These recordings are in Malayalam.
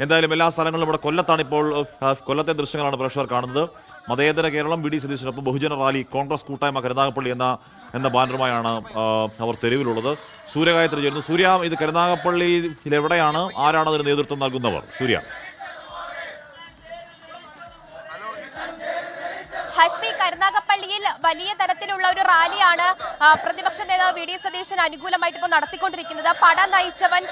എന്തായാലും എല്ലാ സ്ഥലങ്ങളിലും ഇവിടെ കൊല്ലത്താണ് ഇപ്പോൾ കൊല്ലത്തെ ദൃശ്യങ്ങളാണ് പ്രേക്ഷകർ കാണുന്നത്. മതേതര കേരളം വി ഡി സതീശനൊപ്പം ബഹുജന റാലി കോൺഗ്രസ് കൂട്ടായ്മ കരുനാഗപ്പള്ളി എന്ന ബാനറുമായാണ് അവർ തെരുവിലുള്ളത്. സൂര്യഗായത്രി ചേരുന്നു. സൂര്യ, ഇത് കരുനാഗപ്പള്ളിയിൽ എവിടെയാണ്, ആരാണ് അതിന് നേതൃത്വം നൽകുന്നവർ? സൂര്യ. ഹഷ്മി, കരുനാഗപ്പള്ളിയിൽ വലിയ തരത്തിലുള്ള ഒരു റാലിയാണ് പ്രതിപക്ഷ നേതാവ് വി ഡി സതീശന് അനുകൂലമായിട്ട് ഇപ്പോൾ നടത്തിക്കൊണ്ടിരിക്കുന്നത്. പട നയിച്ചവൻ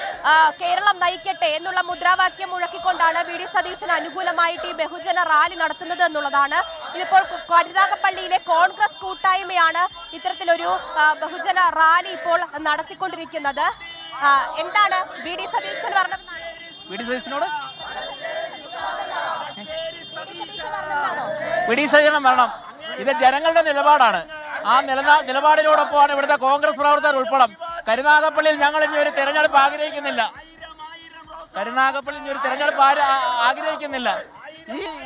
കേരളം നയിക്കട്ടെ എന്നുള്ള മുദ്രാവാക്യം മുഴക്കിക്കൊണ്ടാണ് വി ഡി സതീശന് അനുകൂലമായിട്ട് ഈ ബഹുജന റാലി നടത്തുന്നത് എന്നുള്ളതാണ്. ഇതിപ്പോൾ കരുനാഗപ്പള്ളിയിലെ കോൺഗ്രസ് കൂട്ടായ്മയാണ് ഇത്തരത്തിലൊരു ബഹുജന റാലി ഇപ്പോൾ നടത്തിക്കൊണ്ടിരിക്കുന്നത്. എന്താണ് വി ഡി സതീശൻ പറഞ്ഞതെന്നാണ്? വി ഡി സതീശനോട് വി ഡി സതീശൻ വരണം. ഇത് ജനങ്ങളുടെ നിലപാടാണ്. ആ നിലപാടിനോടൊപ്പമാണ് ഇവിടുത്തെ കോൺഗ്രസ് പ്രവർത്തകർ ഉൾപ്പെടെ. കരുനാഗപ്പള്ളിയിൽ ഞങ്ങൾ ഇനി ഒരു തെരഞ്ഞെടുപ്പ് ആഗ്രഹിക്കുന്നില്ല.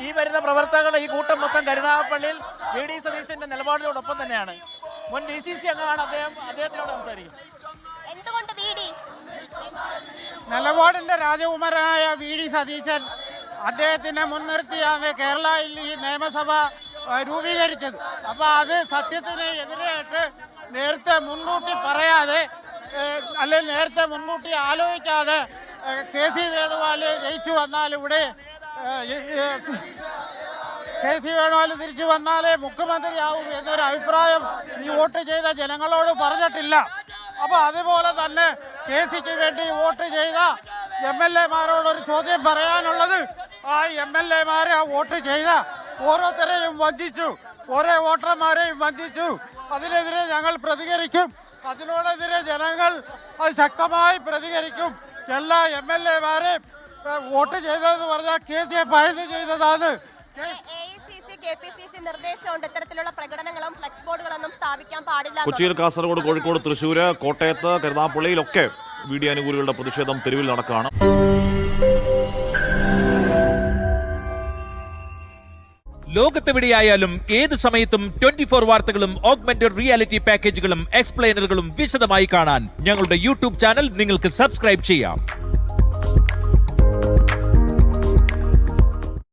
ഈ വരുന്ന പ്രവർത്തകരുടെ ഈ കൂട്ടം മൊത്തം കരുനാഗപ്പള്ളിയിൽ വി ഡി സതീശന്റെ നിലപാടിനോടൊപ്പം തന്നെയാണ്. മുൻ DCC അംഗമാണ് അദ്ദേഹത്തിനോട് സംസാരിക്കും. എന്തുകൊണ്ട് നിലപാടിന്റെ രാജകുമാരനായ വി ഡി സതീശൻ അദ്ദേഹത്തിനെ മുൻനിർത്തിയാണ് കേരളയിൽ ഈ നിയമസഭ രൂപീകരിച്ചത്. അപ്പോൾ അത് സത്യത്തിന് എതിരായിട്ട് നേരത്തെ മുൻകൂട്ടി പറയാതെ അല്ലെങ്കിൽ നേരത്തെ മുൻകൂട്ടി ആലോചിക്കാതെ KC വേണുഗോപാൽ ജയിച്ചു വന്നാൽ ഇവിടെ KC വേണുഗോപാൽ തിരിച്ചു വന്നാലേ മുഖ്യമന്ത്രിയാവും എന്നൊരു അഭിപ്രായം ഈ വോട്ട് ചെയ്ത ജനങ്ങളോട് പറഞ്ഞിട്ടില്ല. അപ്പോൾ അതുപോലെ തന്നെ KCക്ക് വേണ്ടി വോട്ട് ചെയ്ത MLA-മാരോടൊരു ചോദ്യം പറയാനുള്ളത്, ആ MLA-മാരെ വോട്ട് ചെയ്ത ഓരോരുത്തരെയും വഞ്ചിച്ചു, ഓരോ വോട്ടർമാരെയും വഞ്ചിച്ചു. അതിനെതിരെ ഞങ്ങൾ പ്രതികരിക്കും. അതിനോടെതിരെ ജനങ്ങൾ ശക്തമായി പ്രതികരിക്കും. എല്ലാ MLA-മാരെയും വോട്ട് ചെയ്തതെന്ന് പറഞ്ഞാൽ KCയെ ഭയന്ന് ചെയ്തതാണ്. KPCC നിർദ്ദേശമുണ്ട് ഇത്തരത്തിലുള്ള പ്രകടനങ്ങളും ഫ്ലെക്സ് ബോർഡുകളൊന്നും സ്ഥാപിക്കാൻ പാടില്ല. കൊച്ചിയിൽ, കാസർഗോഡ്, കോഴിക്കോട്, തൃശ്ശൂർ, കോട്ടയത്ത്, കരുനാഗപ്പള്ളിയിലൊക്കെ വി ഡി അനുകൂലികളുടെ പ്രതിഷേധം തെരുവിൽ നടക്കുകയാണ്. ലോകത്തെവിടെയായാലും ഏത് സമയത്തും 24 വാർത്തകളും ഓഗ്മെന്റഡ് റിയാലിറ്റി പാക്കേജുകളും എക്സ്പ്ലെയിനറുകളും വിശദമായി കാണാൻ ഞങ്ങളുടെ യൂട്യൂബ് ചാനൽ നിങ്ങൾക്ക് സബ്സ്ക്രൈബ് ചെയ്യാം.